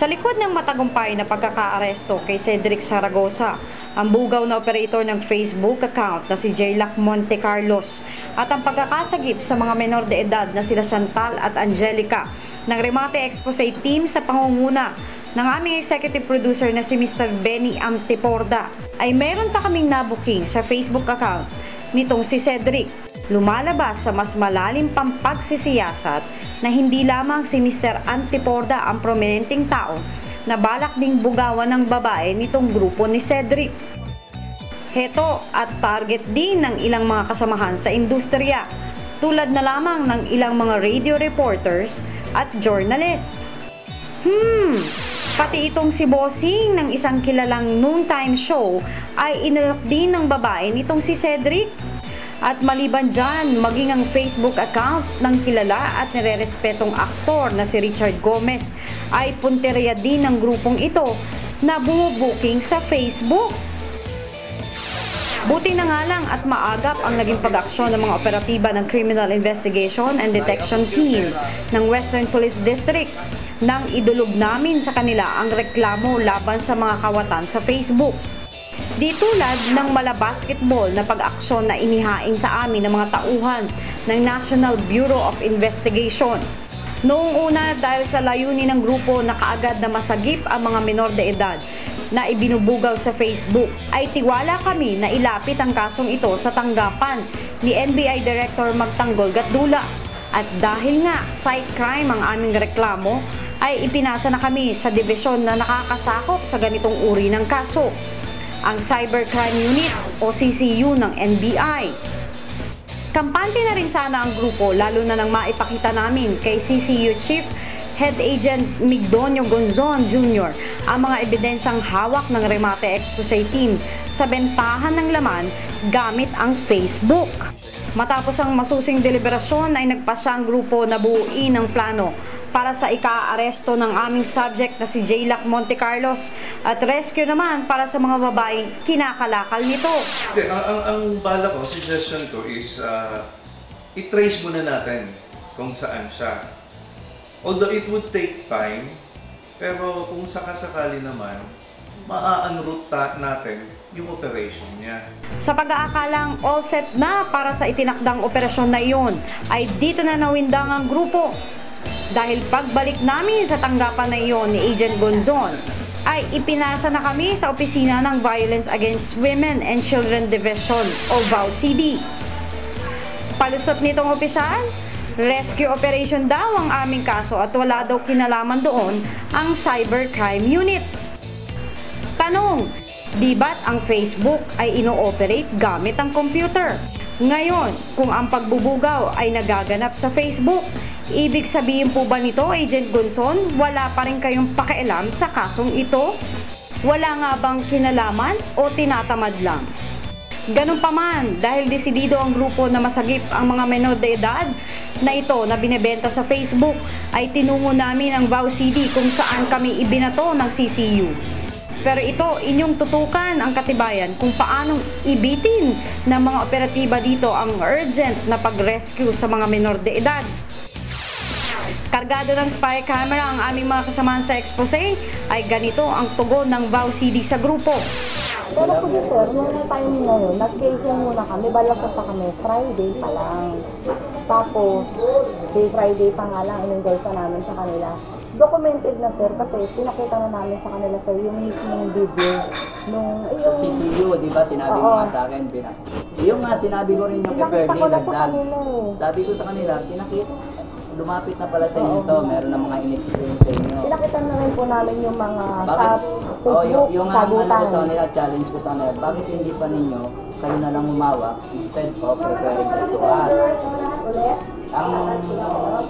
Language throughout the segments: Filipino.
Sa likod ng matagumpay na pagkakaaresto kay Cedric Zaragoza, ang bugaw na operator ng Facebook account na si Jaylac Monte Carlos at ang pagkakasagip sa mga menor de edad na sila Chantal at Angelica ng Remate Expose Team sa pangunguna ng aming executive producer na si Mr. Benny Antiporda, ay meron pa kaming nabuking sa Facebook account nitong si Cedric. Lumalabas sa mas malalim pang pagsisiyasat na hindi lamang si Mr. Antiporda ang prominenteng tao na balak ding bugawan ng babae nitong grupo ni Cedric. Heto at target din ng ilang mga kasamahan sa industriya, tulad na lamang ng ilang mga radio reporters at journalist. Pati itong si Bossing ng isang kilalang noontime show ay inalok din ng babae nitong si Cedric. At maliban dyan, maging ang Facebook account ng kilala at nirerespetong aktor na si Richard Gomez ay punteriya din ng grupong ito na bumubuking sa Facebook. Buti na nga lang at maagap ang naging pag-aksyon ng mga operatiba ng Criminal Investigation and Detection Team ng Western Police District nang idulog namin sa kanila ang reklamo laban sa mga kawatan sa Facebook. Di tulad ng mala basketball na pag-aksyon na inihain sa amin ng mga tauhan ng National Bureau of Investigation. Noong una, dahil sa layunin ng grupo na kaagad na masagip ang mga menor de edad na ibinubugaw sa Facebook, ay tiwala kami na ilapit ang kasong ito sa tanggapan ni NBI Director Magtanggol Gatdula. At dahil nga site crime ang aming reklamo, ay ipinasa na kami sa dibisyon na nakakasakop sa ganitong uri ng kaso, ang Cybercrime Unit o CCU ng NBI. Kampante na rin sana ang grupo lalo na nang maipakita namin kay CCU Chief Head Agent Migdonio Gonzon Jr. ang mga ebidensyang hawak ng Remate Expose Team sa bentahan ng laman gamit ang Facebook. Matapos ang masusing deliberasyon ay nagpasya ang grupo na buuin ang plano para sa ika-aresto ng aming subject na si Jaylac Monte Carlos at rescue naman para sa mga babaeng kinakalakal nito. Okay, ang bala ko, suggestion ko is i-trace muna natin kung saan siya. Although it would take time, pero kung sakasakali naman, maa-unroute natin yung operation niya. Sa pag-aakalang all set na para sa itinakdang operasyon na iyon, ay dito na nawindang ang grupo. Dahil pagbalik namin sa tanggapan na iyon ni Agent Gonzon, ay ipinasa na kami sa opisina ng Violence Against Women and Children Division o VAWCD. Palusot nitong opisyal, rescue operation daw ang aming kaso at wala daw kinalaman doon ang Cybercrime Unit. Tanong, di ba't ang Facebook ay ino-operate gamit ang computer? Ngayon, kung ang pagbubugaw ay nagaganap sa Facebook, ibig sabihin po ba nito, Agent Gonzon, wala pa rin kayong pakialam sa kasong ito? Wala nga bang kinalaman o tinatamad lang? Ganun pa man, dahil desidido ang grupo na masagip ang mga menor de edad na ito na binebenta sa Facebook, ay tinungo namin ang VAWCD kung saan kami ibinato ng CCU. Pero ito, inyong tutukan ang katibayan kung paanong ibitin ng mga operatiba dito ang urgent na pag-rescue sa mga menor de edad. Kargado ng spy camera ang aming mga kasamahan sa expose, ay ganito ang tugon ng VAWCD sa grupo. Pero po sir, nung time na yun, nag-case lang muna kami, balak pa kami, Friday pa lang. Tapos, Friday pa nga lang, in-endorse namin sa kanila. Documented na sir, kasi pinakita na namin sa kanila sir, yung mismong video. Nung, sa CCU, di ba, sinabi mo nga sa akin, yung nga, sinabi ko rin yung kay Bernie, sabi ko sa kanila, lumapit na pala sa inyo to, meron na mga in-experience sa inyo. Pinakita na rin po namin yung mga Facebook, yung sagutan. Sa nila, challenge ko sa kanila, bakit hindi pa ninyo, kayo na lang humawak, instead of preparing to us. Ang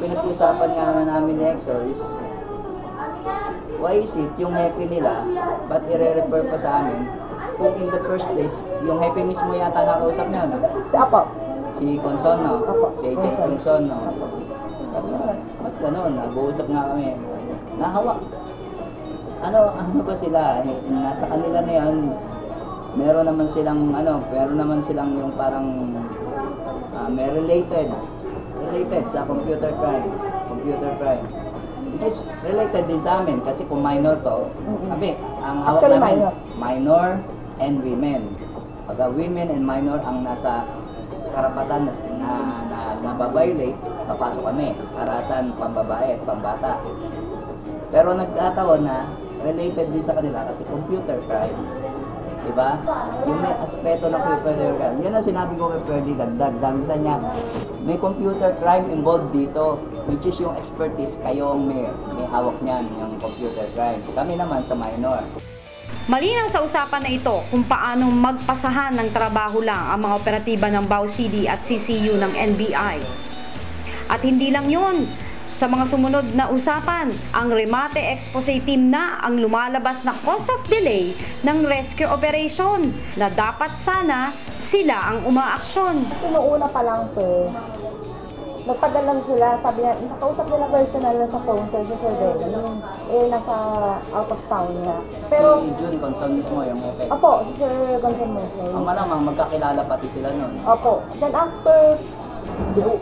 pinag-usapan nga namin ni Exor is, why is it yung happy nila, ba't i-refer pa sa amin, kung in the first place, yung happy mismo yata nakausap niya, no? Si Consono, si Agent Consono. At gano'n, nag-uusap nga kami. Nahawak. Ano ba sila? Nasa kanila na yan, meron naman silang yung parang may related sa computer crime. which is related din sa amin kasi kung minor to, sabi, ang hawak Actually, namin, minor and women. Pagka women and minor ang nasa karapatan na nababiolate, papasok kami. Karasan, pambabae at pambata. Pero nagkataon na related din sa kanila kasi computer crime. Diba? Yung may aspeto na computer crime. Yan ang sinabi ko kay Ferdy, dagdag sa niya. May computer crime involved dito, which is yung expertise, kayo ang may hawak niyan, yung computer crime. Kami naman sa minor. Malinaw sa usapan na ito kung paano magpasahan ng trabaho lang ang mga operatiba ng BAO CD at CCU ng NBI. At hindi lang yun, sa mga sumunod na usapan, ang Remate Expose Team na ang lumalabas na cause of delay ng rescue operation na dapat sana sila ang umaaksyon. Sinuuna pa lang sir, nagpadalang sila, sabi niya, nakausap nila personal na sa phone sir, Sir Benny, nasa out of town nga. Pero, Si June Conson mismo yung effect. opo, si Sir Gonzales. Ang malamang magkakilala pati sila nun. Opo, then after,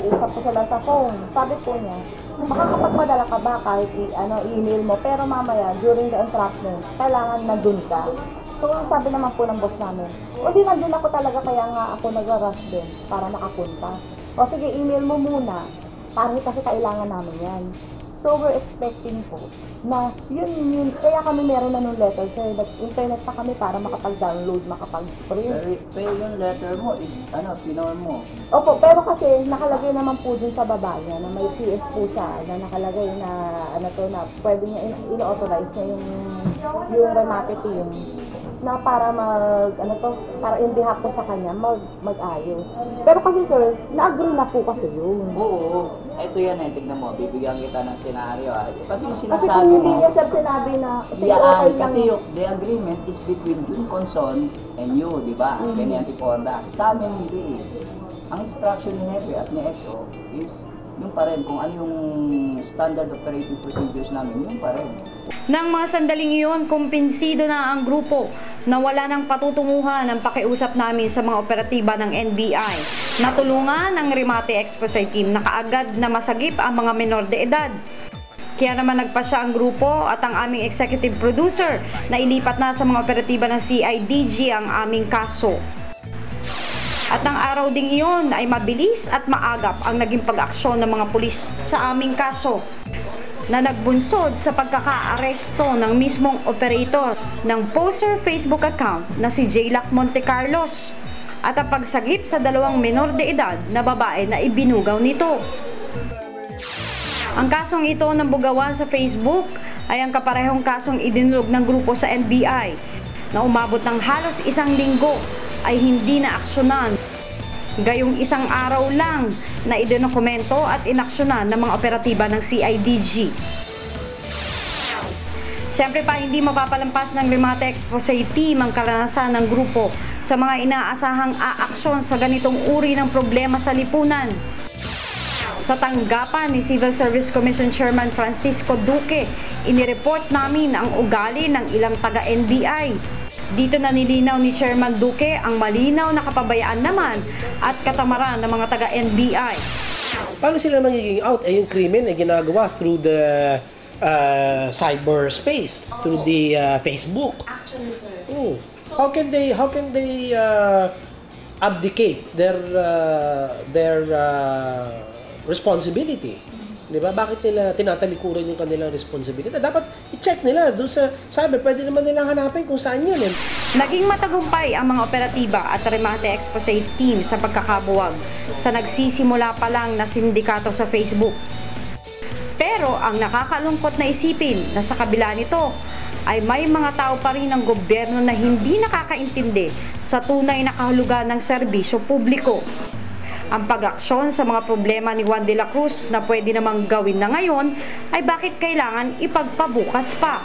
usap ko sila sa phone, sabi po niya, makakapagpadala ka ba kahit email mo, pero mamaya, during the entrapment, kailangan nandun ka. So, sabi naman po ng boss namin, o di nandun ako talaga, kaya nga ako nag-rush din para makapunta. O sige, email mo muna, kasi kailangan namin yan. So, we're expecting po na yun, kaya kami meron na nung letter, sir, nag-internet pa kami para makapag-download, makapag-print. Pero yung letter mo is, pinorm mo. Opo, pero kasi nakalagay naman po dun sa baba niya na may PS po siya na nakalagay na na pwede niya in-authorize na yung Remate team na para para in behalf po sa kanya mag-ayos. Pero kasi sir, na-agree na po kasi yun. Oo. Ito yan tignan mo, bibigyan kita ng senaryo Kasi yung Kasi sinasabi kung hindi mo, niya sir sinabi na sige, yan, okay lang. kasi yung the agreement is between June Conson and you, di ba? Benianti Ponda. Sa amin hindi. Ang instruction ni Hepe at ni EXO is yung pa rin, kung ano yung standard operating procedures namin, yung pa rin. Nang mga sandaling iyon, kumpinsido na ang grupo na wala ng patutunguhan ang pakiusap namin sa mga operatiba ng NBI. Natulungan ang Remate Expose Team na kaagad na masagip ang mga menor de edad. Kaya naman nagpasya ang grupo at ang aming executive producer na ilipat na sa mga operatiba ng CIDG ang aming kaso. At ang araw ding iyon ay mabilis at maagap ang naging pag-aksyon ng mga pulis sa aming kaso na nagbunsod sa pagkaka-aresto ng mismong operator ng poster Facebook account na si Jaylac Montecarlos at ang pagsagip sa 2 menor de edad na babae na ibinugaw nito. Ang kasong ito ng bugawan sa Facebook ay ang kaparehong kasong idinulog ng grupo sa NBI na umabot ng halos 1 linggo ay hindi na aksyonan. Gayong 1 araw lang na idinokumento at inaksyonan ng mga operatiba ng CIDG. Siyempre pa hindi mapapalampas ng Remate Expose Team ang karanasan ng grupo sa mga inaasahang aaksyon sa ganitong uri ng problema sa lipunan. Sa tanggapan ni Civil Service Commission Chairman Francisco Duque, inireport namin ang ugali ng ilang taga-NBI. Dito na nilinaw ni Chairman Duque ang malinaw na kapabayaan naman at katamaran ng mga taga-NBI. Paano sila magiging out? Yung krimen ay ginagawa through the cyberspace, through the Facebook. Actually, sir. How can they abdicate their responsibility? Di ba? Bakit nila tinatalikuran yung kanilang responsibility? Dapat i-check nila doon sa cyber. Pwede naman nilang hanapin kung saan yun. Naging matagumpay ang mga operatiba at Remate Expose Team sa pagkakabuwag sa nagsisimula pa lang na sindikato sa Facebook. Pero ang nakakalungkot na isipin na sa kabila nito ay may mga tao pa rin ng gobyerno na hindi nakakaintindi sa tunay na kahulugan ng serbisyo publiko. Ang pag-aksyon sa mga problema ni Juan de la Cruz na pwede namang gawin na ngayon ay bakit kailangan ipagpabukas pa?